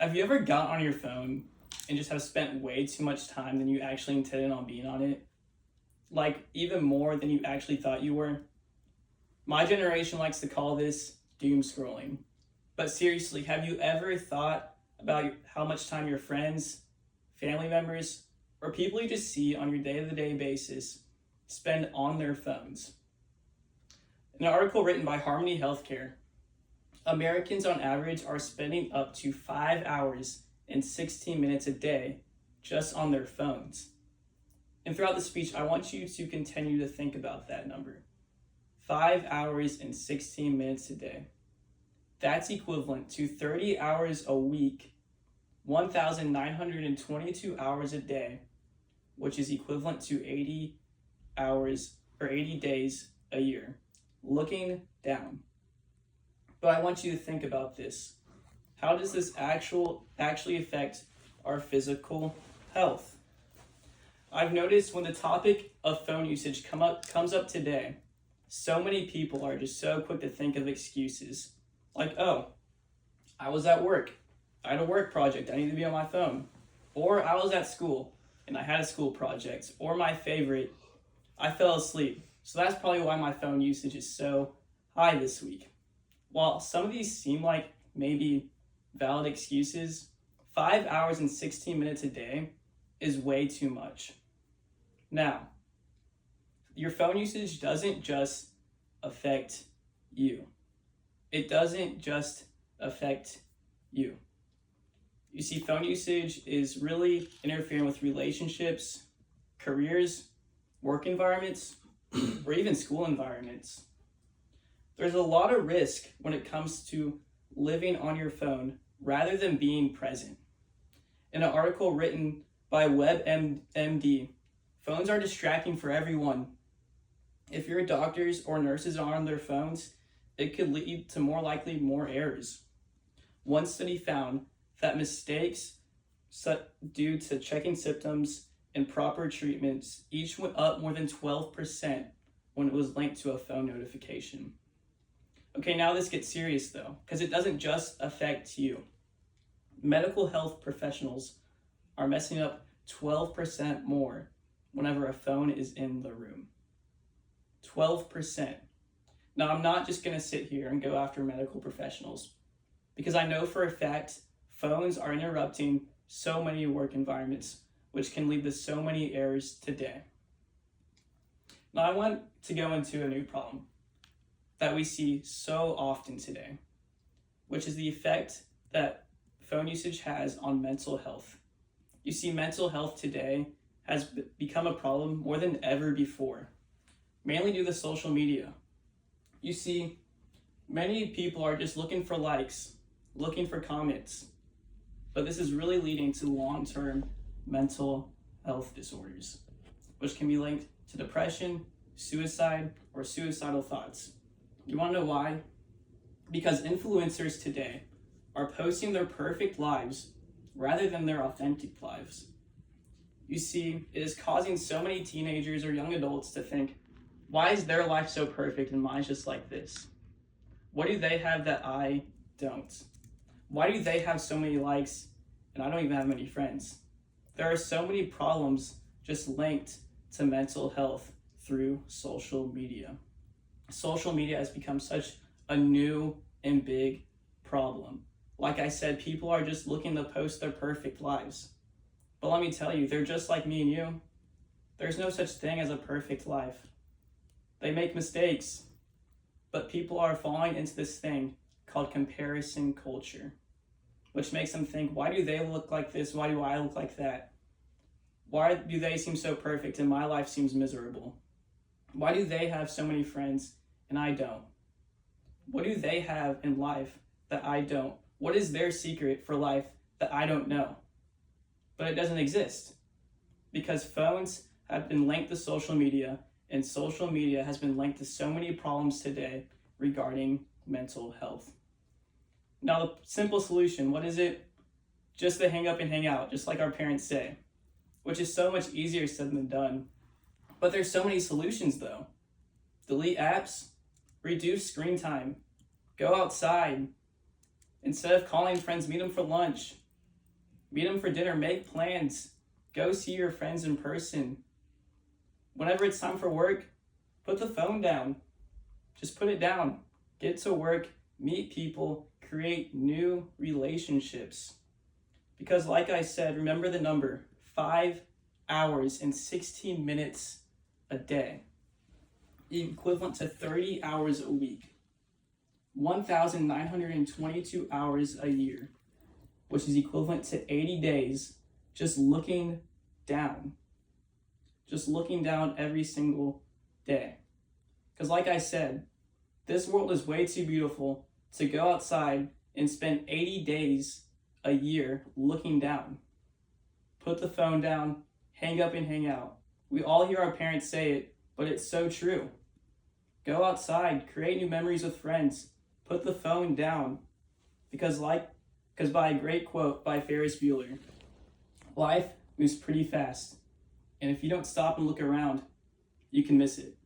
Have you ever gotten on your phone and just have spent way too much time than you actually intended on being on it? Like, even more than you actually thought you were? My generation likes to call this doom scrolling. But seriously, have you ever thought about how much time your friends, family members, or people you just see on your day-to-day basis spend on their phones? In an article written by Harmony Healthcare, Americans on average are spending up to 5 hours and 16 minutes a day just on their phones. And throughout the speech, I want you to continue to think about that number. 5 hours and 16 minutes a day. That's equivalent to 30 hours a week, 1,922 hours a day, which is equivalent to 80 hours or 80 days a year. Looking down. But I want you to think about this. How does this actually affect our physical health? I've noticed when the topic of phone usage comes up today, so many people are just so quick to think of excuses. Like, oh, I was at work. I had a work project. I need to be on my phone. Or I was at school and I had a school project. Or my favorite, I fell asleep. So that's probably why my phone usage is so high this week. While some of these seem like maybe valid excuses, 5 hours and 16 minutes a day is way too much. Now, your phone usage doesn't just affect you. It doesn't just affect you. You see, phone usage is really interfering with relationships, careers, work environments, or even school environments. There's a lot of risk when it comes to living on your phone rather than being present. In an article written by WebMD, phones are distracting for everyone. If your doctors or nurses are on their phones, it could lead to more errors. One study found that mistakes due to checking symptoms and proper treatments each went up more than 12% when it was linked to a phone notification. Okay, now this gets serious though, because it doesn't just affect you. Medical health professionals are messing up 12% more whenever a phone is in the room. 12%. Now, I'm not just going to sit here and go after medical professionals, because I know for a fact phones are interrupting so many work environments, which can lead to so many errors today. Now, I want to go into a new problem that we see so often today, which is the effect that phone usage has on mental health. You see, mental health today has become a problem more than ever before, mainly due to social media. You see, many people are just looking for likes, looking for comments, but this is really leading to long-term mental health disorders, which can be linked to depression, suicide, or suicidal thoughts. You want to know why? Because influencers today are posting their perfect lives rather than their authentic lives. You see, it is causing so many teenagers or young adults to think, why is their life so perfect and mine's just like this? What do they have that I don't? Why do they have so many likes and I don't even have many friends? There are so many problems just linked to mental health through social media. Social media has become such a new and big problem. Like I said, people are just looking to post their perfect lives. But let me tell you, they're just like me and you. There's no such thing as a perfect life. They make mistakes, but people are falling into this thing called comparison culture, which makes them think, why do they look like this? Why do I look like that? Why do they seem so perfect and my life seems miserable? Why do they have so many friends and I don't? What do they have in life that I don't? What is their secret for life that I don't know? But it doesn't exist because phones have been linked to social media, and social media has been linked to so many problems today regarding mental health. Now, the simple solution, what is it? Just to hang up and hang out, just like our parents say, which is so much easier said than done. But there's so many solutions though. Delete apps, reduce screen time, go outside. Instead of calling friends, meet them for lunch. Meet them for dinner, make plans, go see your friends in person. Whenever it's time for work, put the phone down. Just put it down. Get to work, meet people, create new relationships. Because like I said, remember the number, 5 hours and 16 minutes a day, equivalent to 30 hours a week, 1,922 hours a year, which is equivalent to 80 days just looking down. Just looking down every single day. Because like I said, this world is way too beautiful to go outside and spend 80 days a year looking down. Put the phone down, hang up and hang out. We all hear our parents say it, but it's so true. Go outside, create new memories with friends, put the phone down. Because by a great quote by Ferris Bueller, life moves pretty fast. And if you don't stop and look around, you can miss it.